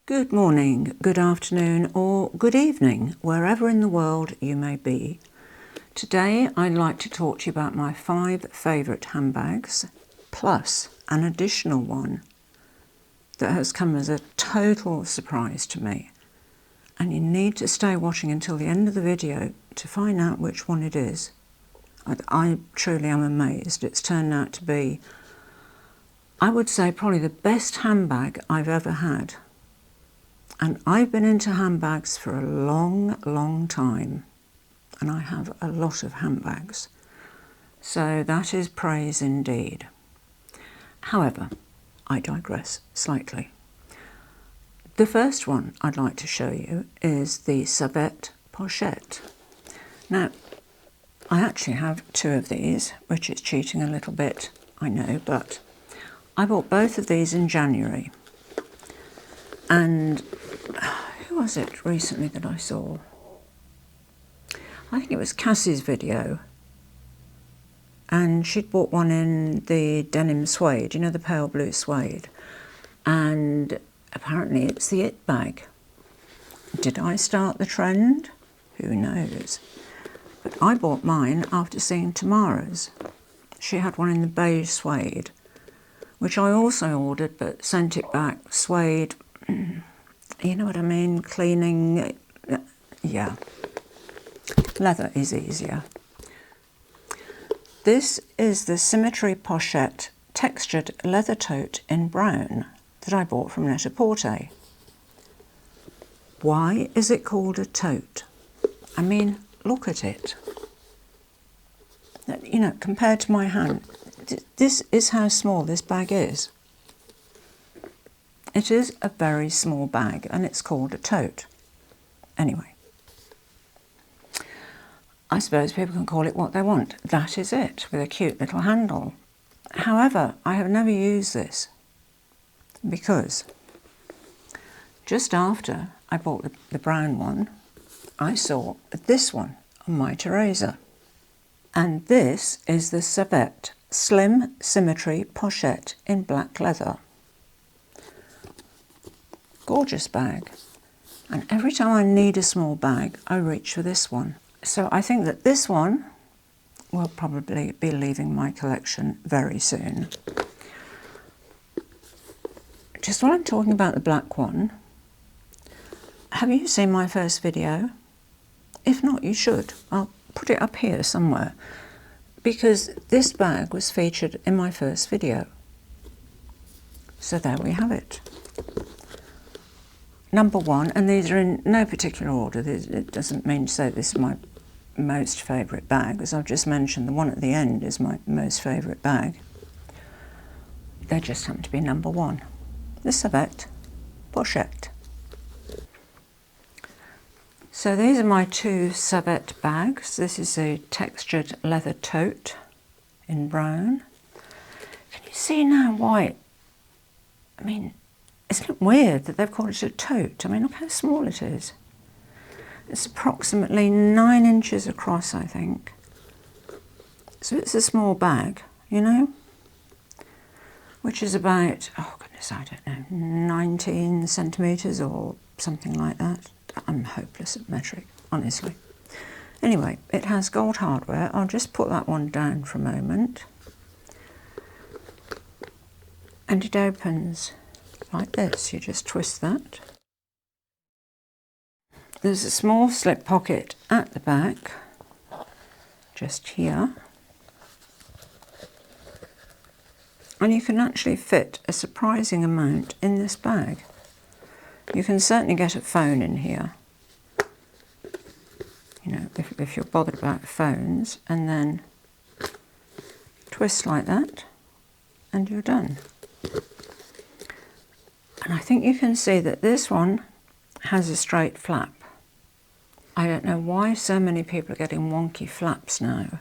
Good morning, good afternoon or good evening, wherever in the world you may be. Today I'd like to talk to you about my 5 favourite handbags, plus an additional one that has come as a total surprise to me. And you need to stay watching until the end of the video to find out which one it is. I truly am amazed. It's turned out to be, I would say, probably the best handbag I've ever had. And I've been into handbags for a long, long time, and I have a lot of handbags. So that is praise indeed. However, I digress slightly. The first one I'd like to show you is the Suburb pochette. Now, I actually have 2 of these, which is cheating a little bit, I know, but I bought both of these in January. And who was it recently that I saw? I think it was Cassie's video. And she'd bought one in the denim suede, you know, the pale blue suede. And apparently it's the it bag. Did I start the trend? Who knows? But I bought mine after seeing Tamara's. She had one in the beige suede, which I also ordered but sent it back. Suede, you know what I mean? Cleaning, yeah. Leather is easier. This is the Symmetry Pochette textured leather tote in brown that I bought from Net-a-Porter. Why is it called a tote? I mean, look at it. You know, compared to my hand, this is how small this bag is. It is a very small bag and it's called a tote. Anyway, I suppose people can call it what they want. That is it, with a cute little handle. However, I have never used this because just after I bought the brown one, I saw this one on my Teresa. And this is the Suburb Slim Symmetry Pochette in black leather. Gorgeous bag. And every time I need a small bag, I reach for this one. So I think that this one will probably be leaving my collection very soon. Just while I'm talking about the black one, have you seen my first video? If not, you should. I'll put it up here somewhere, because this bag was featured in my first video. So there we have it. Number 1, and these are in no particular order. It doesn't mean to say this is my most favourite bag, as I've just mentioned, the one at the end is my most favourite bag. They just happen to be number 1. The Suburb Pochette. So these are my 2 Suburb bags. This is a textured leather tote in brown. Can you see now why? I mean, isn't it weird that they've called it a tote? I mean, look how small it is. It's approximately 9 inches across, I think. So it's a small bag, you know, which is about, oh goodness, I don't know, 19 centimetres or something like that. I'm hopeless at metric, honestly. Anyway, it has gold hardware. I'll just put that one down for a moment. And it opens like this. You just twist that. There's a small slip pocket at the back, just here. And you can actually fit a surprising amount in this bag. You can certainly get a phone in here, you know, if you're bothered about phones, and then twist like that, and you're done. And I think you can see that this one has a straight flap. I don't know why so many people are getting wonky flaps now.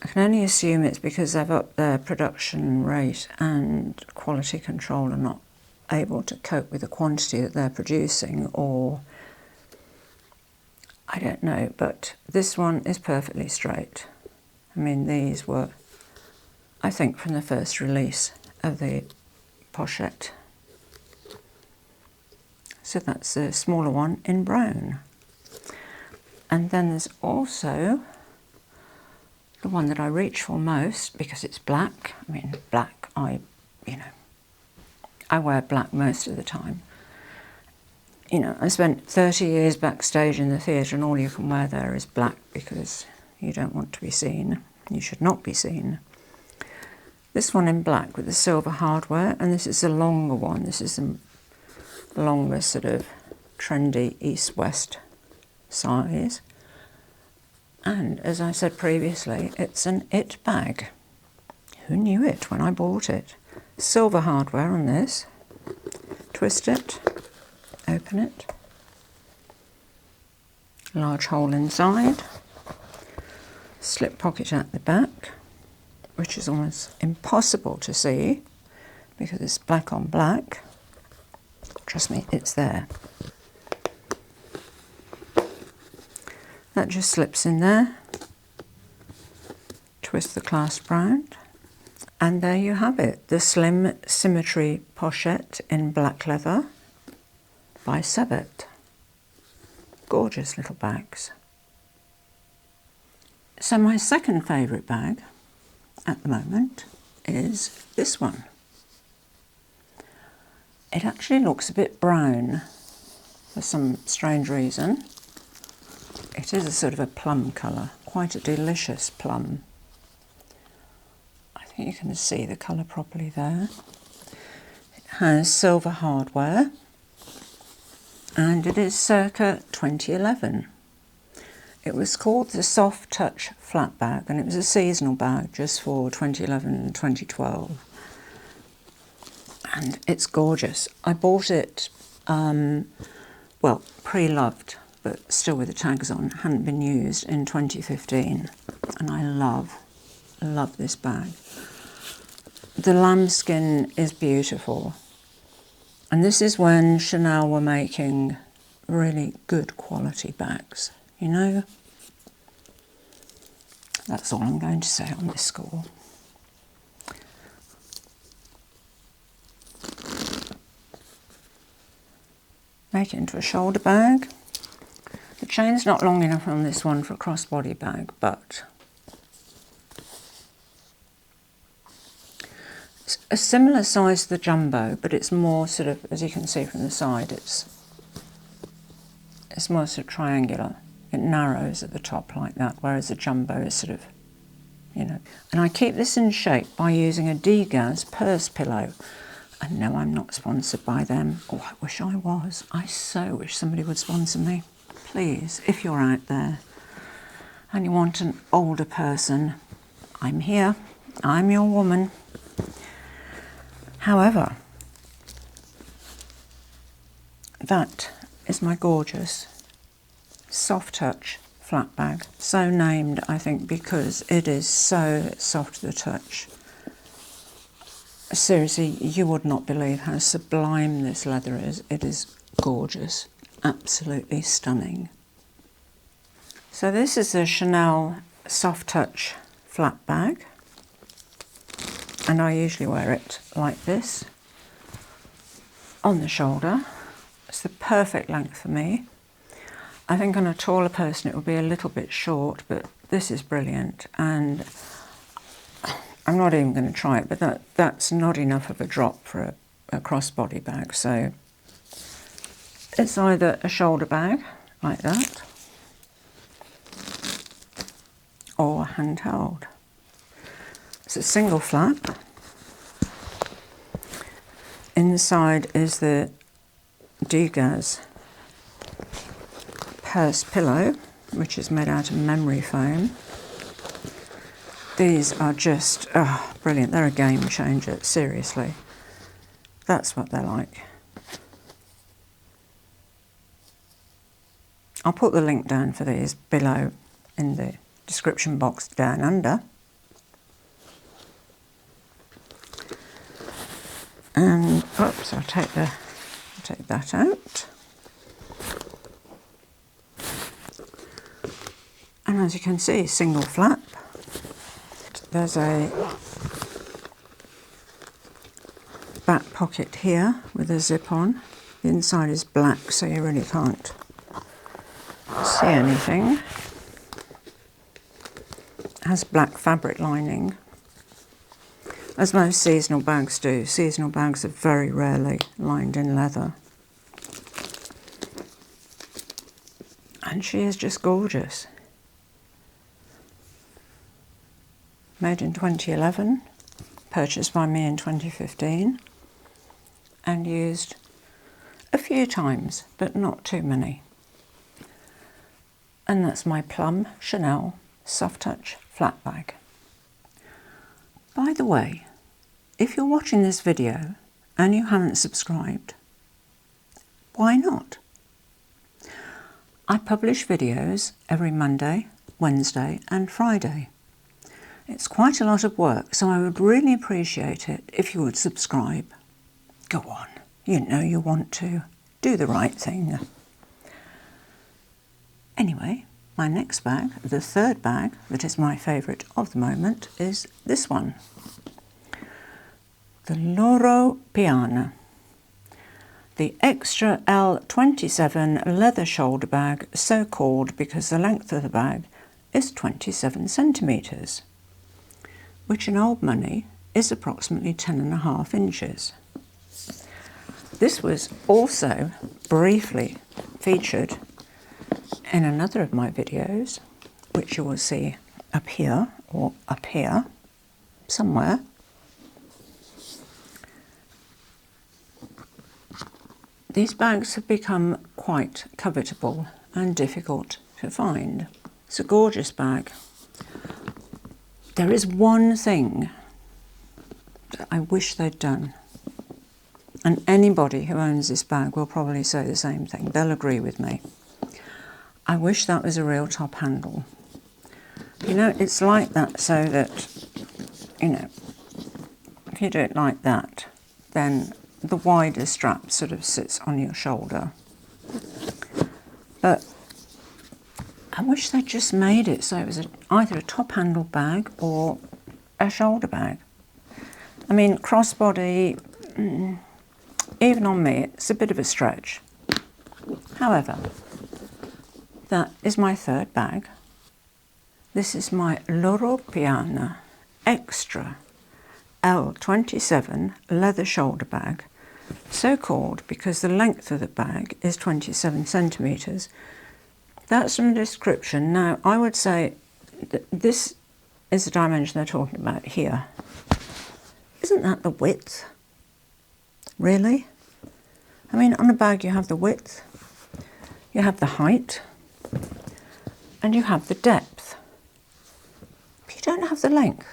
I can only assume it's because they've upped their production rate and quality control are not able to cope with the quantity that they're producing, or I don't know, but this one is perfectly straight. I mean, these were, I think, from the first release of the pochette. So that's a smaller one in brown. And then there's also the one that I reach for most because it's black. I mean, black, I wear black most of the time. You know, I spent 30 years backstage in the theatre and all you can wear there is black because you don't want to be seen. You should not be seen. This one in black with the silver hardware, and this is a longer one. This is a longer sort of trendy east-west size. And as I said previously, it's an it bag. Who knew it when I bought it? Silver hardware on this. Twist it, open it. Large hole inside. Slip pocket at the back, which is almost impossible to see because it's black on black. Trust me, it's there. That just slips in there. Twist the clasp round. And there you have it, the Slim Symmetry Pochette in black leather by Suburb. Gorgeous little bags. So my second favourite bag at the moment is this one. It actually looks a bit brown for some strange reason. It is a sort of a plum colour, quite a delicious plum. I think you can see the colour properly there. It has silver hardware and it is circa 2011. It was called the Soft Touch Flat Bag and it was a seasonal bag just for 2011 and 2012. And it's gorgeous. I bought it, well, pre-loved, but still with the tags on, hadn't been used in 2015. And I love this bag. The lambskin is beautiful. And this is when Chanel were making really good quality bags, you know? That's all I'm going to say on this score. Make it into a shoulder bag. The chain's not long enough on this one for a crossbody bag, but it's a similar size to the jumbo, but it's more sort of, as you can see from the side, it's more sort of triangular. It narrows at the top like that, whereas the jumbo is sort of, you know. And I keep this in shape by using a Degas purse pillow. And no, I'm not sponsored by them. Oh, I wish I was. I so wish somebody would sponsor me. Please, if you're out there and you want an older person, I'm here. I'm your woman. However, that is my gorgeous soft touch flat bag. So named, I think, because it is so soft to the touch. Seriously, you would not believe how sublime this leather is. It is gorgeous, absolutely stunning. So this is a Chanel Soft Touch flat bag, and I usually wear it like this, on the shoulder. It's the perfect length for me. I think on a taller person it would be a little bit short, but this is brilliant, and I'm not even going to try it, but that's not enough of a drop for a crossbody bag. So it's either a shoulder bag like that or handheld. It's a single flap. Inside is the Degas purse pillow, which is made out of memory foam. These are just, oh, brilliant. They're a game changer, seriously. That's what they're like. I'll put the link down for these below in the description box down under. And, oops, I'll take that out. And as you can see, single flap. There's a back pocket here with a zip on. The inside is black, so you really can't see anything. It has black fabric lining, as most seasonal bags do. Seasonal bags are very rarely lined in leather. And she is just gorgeous. Made in 2011, purchased by me in 2015, and used a few times, but not too many. And that's my Plum Chanel Soft Touch Flat Bag. By the way, if you're watching this video and you haven't subscribed, why not? I publish videos every Monday, Wednesday and Friday. It's quite a lot of work, so I would really appreciate it if you would subscribe. Go on, you know you want to. Do the right thing. Anyway, my next bag, the third bag that is my favourite of the moment, is this one. The Loro Piana. The Extra L27 leather shoulder bag, so called because the length of the bag is 27 centimetres, which in old money is approximately 10.5 inches. This was also briefly featured in another of my videos, which you will see up here or up here somewhere. These bags have become quite covetable and difficult to find. It's a gorgeous bag. There is one thing that I wish they'd done, and anybody who owns this bag will probably say the same thing. They'll agree with me. I wish that was a real top handle. You know, it's like that so that, you know, if you do it like that, then the wider strap sort of sits on your shoulder. But I wish they'd just made it so it was either a top handle bag or a shoulder bag. I mean, crossbody, even on me, it's a bit of a stretch. However, that is my third bag. This is my Loro Piana Extra L27 leather shoulder bag, so called because the length of the bag is 27 centimetres. That's from the description. Now, I would say that this is the dimension they're talking about here. Isn't that the width? Really? I mean, on a bag you have the width, you have the height, and you have the depth. But you don't have the length.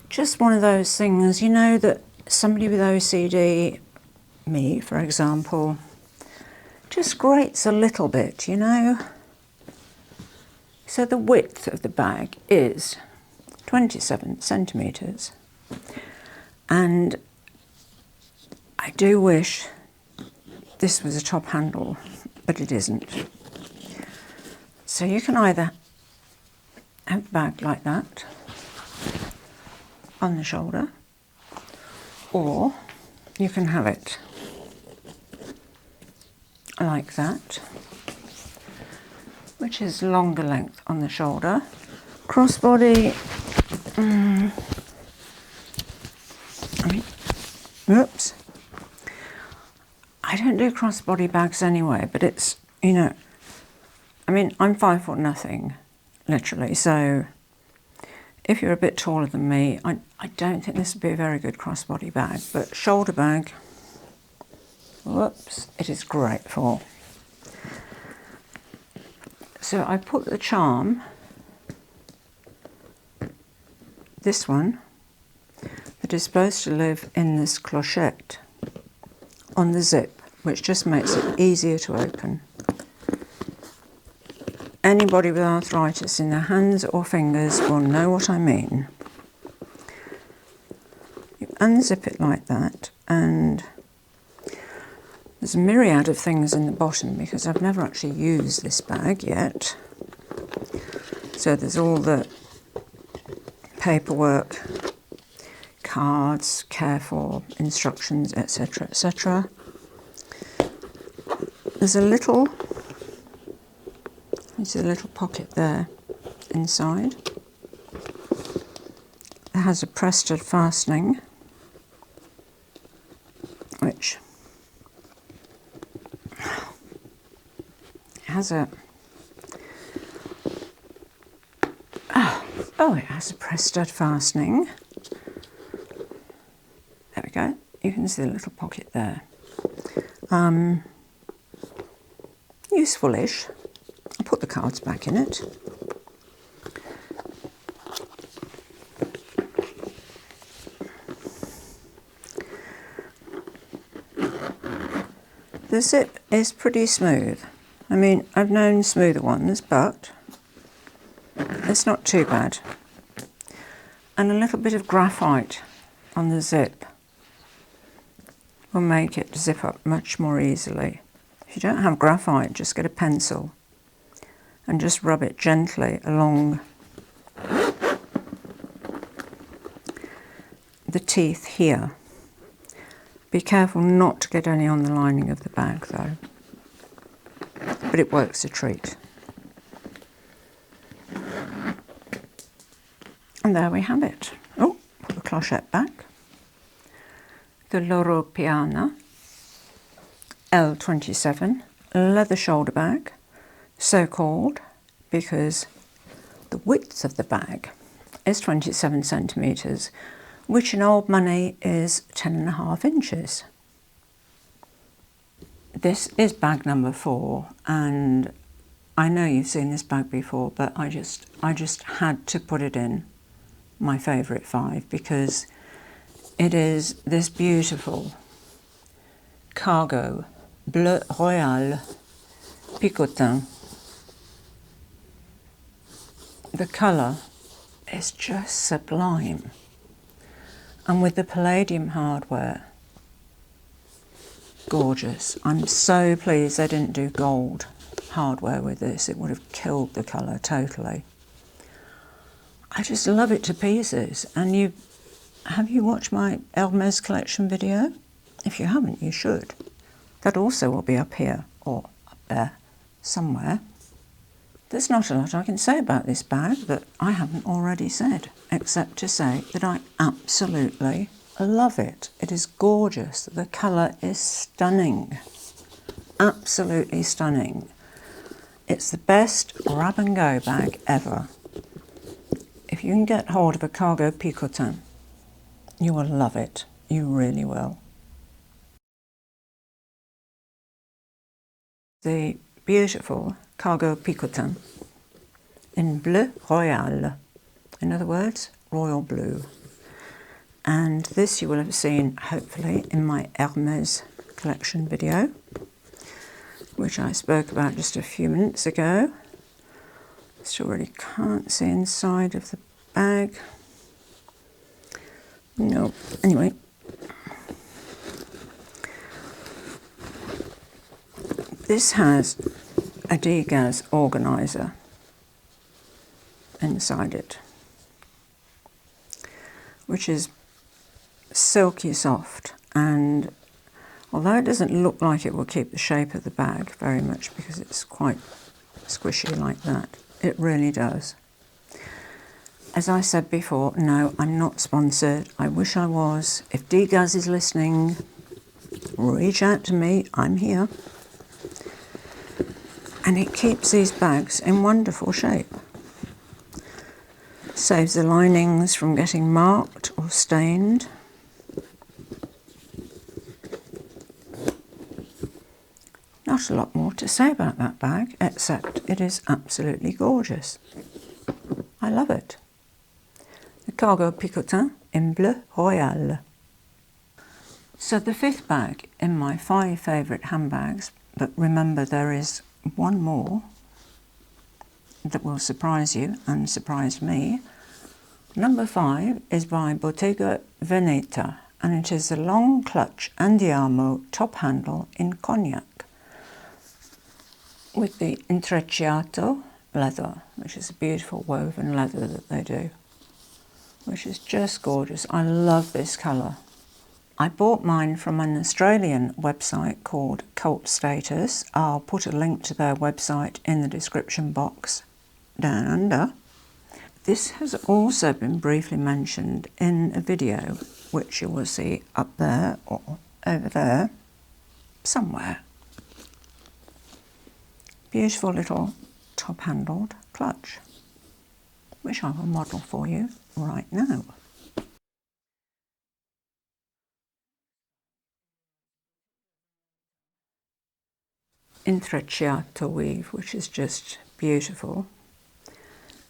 Just one of those things, you know, that somebody with OCD, me for example, just grates a little bit, you know. So the width of the bag is 27 centimetres. And I do wish this was a top handle, but it isn't. So you can either have the bag like that on the shoulder, or you can have it like that, which is longer length on the shoulder. Crossbody, oops, I don't do crossbody bags anyway, but it's, you know, I mean, I'm 5 foot nothing, literally, so if you're a bit taller than me, I don't think this would be a very good crossbody bag, but shoulder bag, whoops, it is great for. So I put the charm, this one, that is supposed to live in this clochette on the zip, which just makes it easier to open. Anybody with arthritis in their hands or fingers will know what I mean. You unzip it like that, and there's a myriad of things in the bottom because I've never actually used this bag yet. So there's all the paperwork, cards, care for, instructions, etc., etc. there's a little pocket there inside. It has a press-stud fastening, which has a it has a press-stud fastening. There we go. You can see the little pocket there. Useful-ish. I'll put the cards back in it. The zip is pretty smooth. I mean, I've known smoother ones, but it's not too bad. And a little bit of graphite on the zip will make it zip up much more easily. If you don't have graphite, just get a pencil and just rub it gently along the teeth here. Be careful not to get any on the lining of the bag though, but it works a treat. And there we have it. Oh, put the clochette back. The Loro Piana L27 leather shoulder bag, so called because the width of the bag is 27 centimetres, which in old money is 10.5 inches. This is bag number 4, and I know you've seen this bag before, but I just had to put it in my favourite 5 because it is this beautiful cargo bleu royal picotin. The colour is just sublime. And with the palladium hardware, gorgeous. I'm so pleased they didn't do gold hardware with this. It would have killed the colour totally. I just love it to pieces. And have you watched my Hermes collection video? If you haven't, you should. That also will be up here or up there somewhere. There's not a lot I can say about this bag that I haven't already said, except to say that I absolutely love it. It is gorgeous. The colour is stunning. Absolutely stunning. It's the best grab and go bag ever. If you can get hold of a cargo picotin, you will love it. You really will. The beautiful cargo picotin in bleu royal, in other words, royal blue. And this you will have seen, hopefully, in my Hermes collection video, which I spoke about just a few minutes ago. Still really can't see inside of the bag. No, anyway. This has a degaz organiser inside it, which is silky soft, and although it doesn't look like it will keep the shape of the bag very much because it's quite squishy like that, it really does. As I said before, no, I'm not sponsored. I wish I was. If Degaz is listening, reach out to me, I'm here. And it keeps these bags in wonderful shape. Saves the linings from getting marked or stained. Not a lot more to say about that bag, except it is absolutely gorgeous. I love it. The cargo picotin in bleu royal. So the 5th bag in my 5 favourite handbags, but remember there is one more that will surprise you and surprised me. Number 5 is by Bottega Veneta, and it is a long clutch andiamo top handle in cognac with the intrecciato leather, which is a beautiful woven leather that they do, which is just gorgeous. I love this colour. I bought mine from an Australian website called Cult Status. I'll put a link to their website in the description box down under. This has also been briefly mentioned in a video, which you will see up there or over there, somewhere. Beautiful little top-handled clutch, which I will model for you right now. Intrecciato weave, which is just beautiful.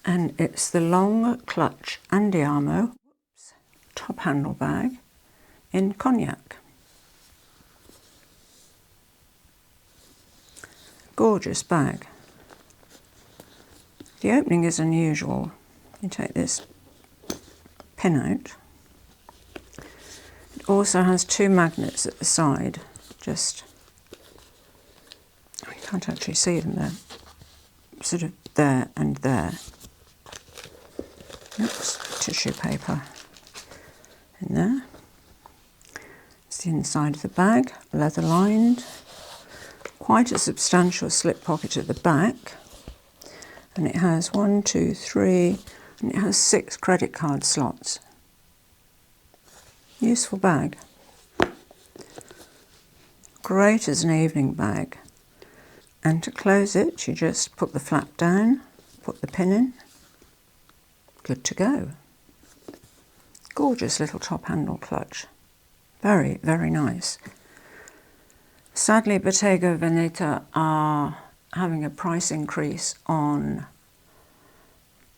And it's the long clutch andiamo top handle bag in cognac. Gorgeous bag. The opening is unusual. You take this pin out. It also has two magnets at the side, just, I can't actually see them there, sort of there and there. Oops, tissue paper in there. It's the inside of the bag, leather lined. Quite a substantial slip pocket at the back. And it has 1, 2, 3, and it has 6 credit card slots. Useful bag. Great as an evening bag. And to close it, you just put the flap down, put the pin in. Good to go. Gorgeous little top handle clutch. Very, very nice. Sadly, Bottega Veneta are having a price increase on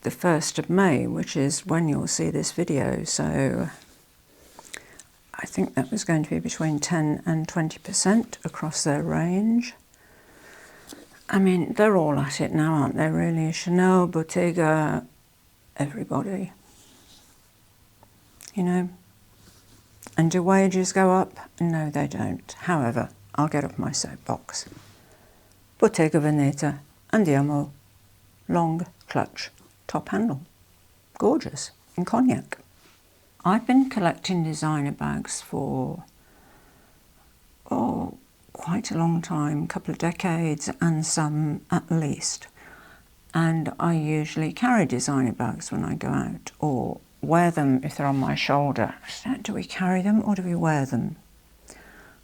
the 1st of May, which is when you'll see this video. So I think that was going to be between 10 and 20% across their range. I mean, they're all at it now, aren't they, really? Chanel, Bottega, everybody. You know? And do wages go up? No, they don't. However, I'll get off my soapbox. Bottega Veneta, andiamo, long clutch, top handle. Gorgeous, in cognac. I've been collecting designer bags for, quite a long time, a couple of decades, and some at least. And I usually carry designer bags when I go out, or wear them if they're on my shoulder. Do we carry them or do we wear them?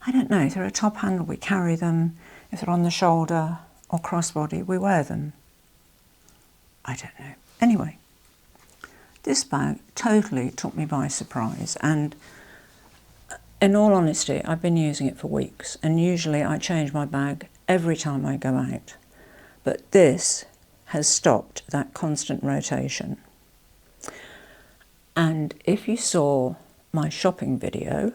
I don't know. If they're a top handle, we carry them. If they're on the shoulder or crossbody, we wear them. I don't know. Anyway, this bag totally took me by surprise, and in all honesty, I've been using it for weeks, and usually I change my bag every time I go out. But this has stopped that constant rotation. And if you saw my shopping video,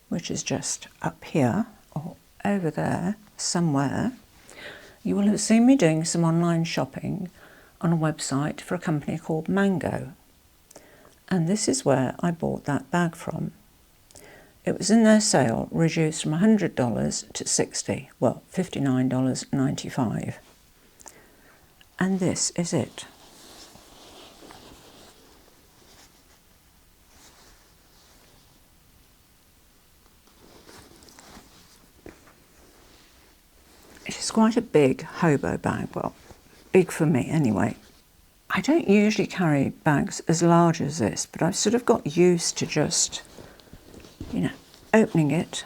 which is just up here or over there somewhere, you will have seen me doing some online shopping on a website for a company called Mango. And this is where I bought that bag from. It was in their sale, reduced from $100 to $60, well, $59.95. And this is it. It is quite a big Hobo bag, well, big for me anyway. I don't usually carry bags as large as this, but I've sort of got used to just, you know, opening it,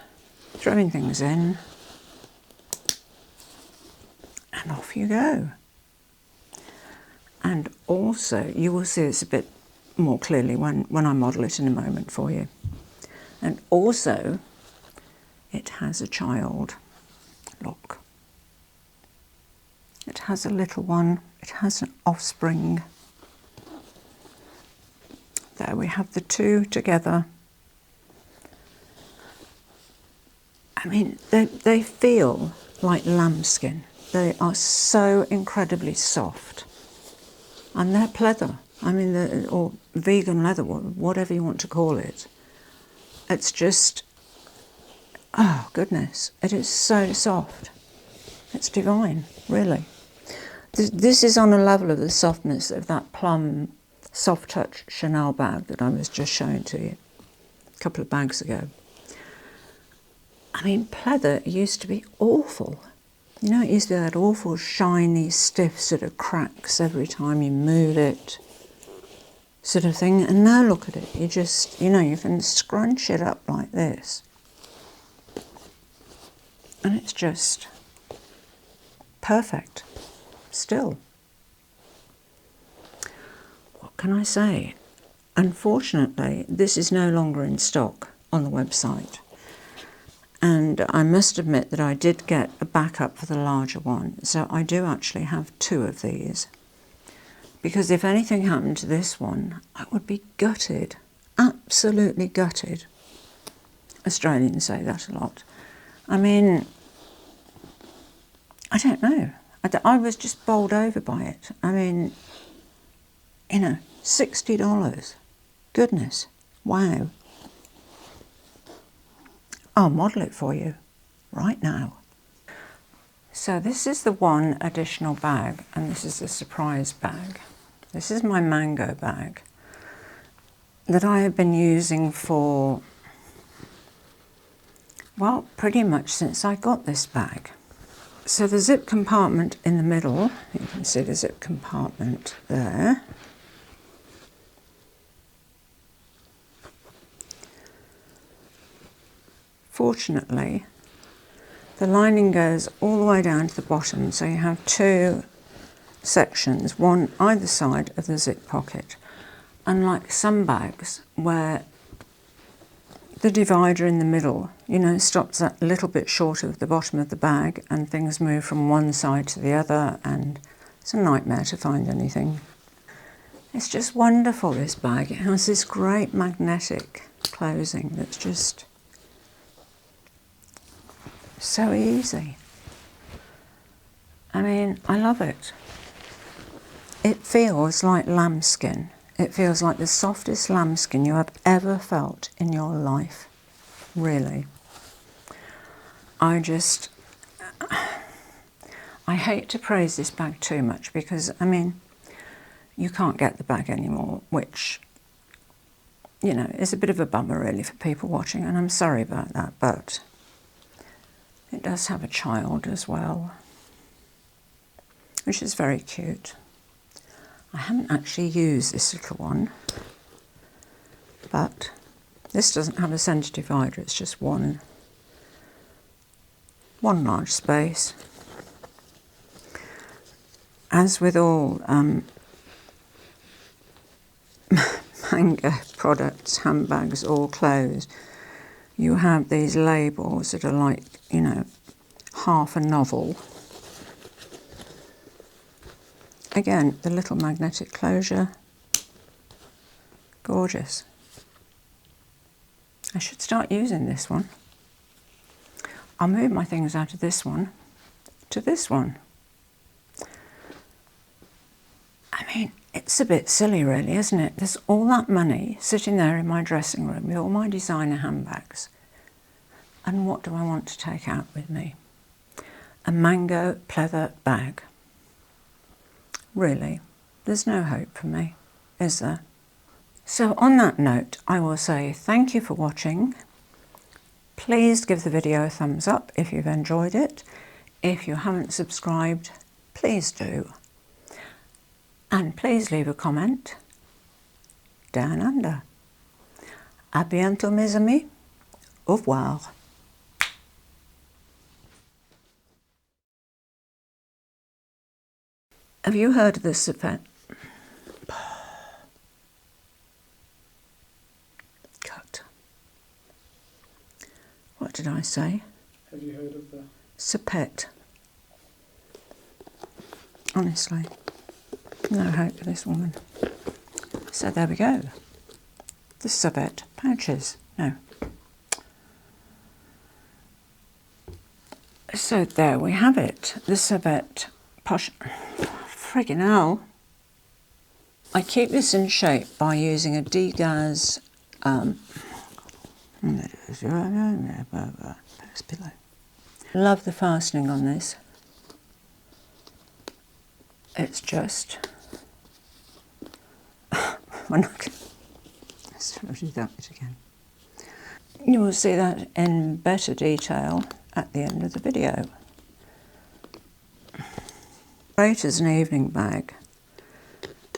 throwing things in, and off you go. And also, you will see this a bit more clearly when I model it in a moment for you. And also, it has a child. Look. It has a little one. It has an offspring. There we have the two together. I mean, they feel like lambskin. They are so incredibly soft. And they're pleather. I mean, or vegan leather, whatever you want to call it. It's just, oh goodness, it is so soft. It's divine, really. This is on a level of the softness of that Plum soft touch Chanel bag that I was just showing to you a couple of bags ago. I mean, pleather used to be awful. You know, it used to be that awful shiny, stiff sort of cracks every time you move it sort of thing. And now look at it. You just, you know, you can scrunch it up like this. And it's just perfect still. What can I say? Unfortunately, this is no longer in stock on the website. And I must admit that I did get a backup for the larger one. So I do actually have 2 of these. Because if anything happened to this one, I would be gutted. Absolutely gutted. Australians say that a lot. I mean, I don't know. I was just bowled over by it. I mean, you know, $60. Goodness. Wow. I'll model it for you right now. So this is the one additional bag, and this is the surprise bag. This is my mango bag that I have been using for, well, pretty much since I got this bag. So the zip compartment in the middle, you can see the zip compartment there. Fortunately, the lining goes all the way down to the bottom, so you have 2 sections, one either side of the zip pocket. Unlike some bags where the divider in the middle, you know, stops that little bit short of the bottom of the bag and things move from one side to the other, and it's a nightmare to find anything. It's just wonderful, this bag. It has this great magnetic closing that's just so easy. I mean, I love it. It feels like lambskin. It feels like the softest lambskin you have ever felt in your life. Really. I hate to praise this bag too much because, I mean, you can't get the bag anymore, which, you know, is a bit of a bummer really for people watching, and I'm sorry about that, but it does have a child as well, which is very cute. I haven't actually used this little one, but this doesn't have a centre divider, it's just one large space. As with all mango products, handbags or clothes, you have these labels that are like, you know, half a novel. Again, the little magnetic closure, gorgeous. I should start using this one. I'll move my things out of this one to this one. I mean, it's a bit silly really, isn't it? There's all that money sitting there in my dressing room with all my designer handbags. And what do I want to take out with me? A mango pleather bag. Really, there's no hope for me, is there? So on that note, I will say thank you for watching. Please give the video a thumbs up if you've enjoyed it. If you haven't subscribed, please do. And please leave a comment down under. À bientôt, mes amis. Au revoir. Have you heard of this event? Cut. What did I say? Have you heard of the Sapet. Honestly, no hope for this woman. So there we go. The Sapet pouches. No. So there we have it. The Sapet posh. Friggin' hell. I keep this in shape by using a Degas pillow. Love the fastening on this. It's just let's do that bit again. You will see that in better detail at the end of the video. Great as an evening bag,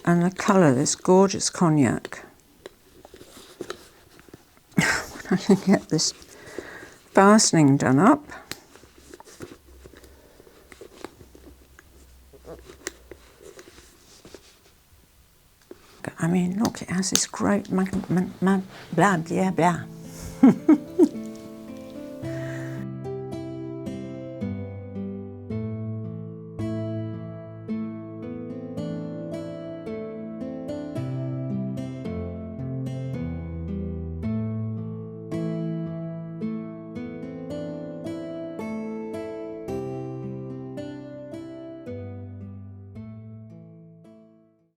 and the colour, this gorgeous cognac. When I can get this fastening done up. I mean, look, it has this great blah, blah, blah.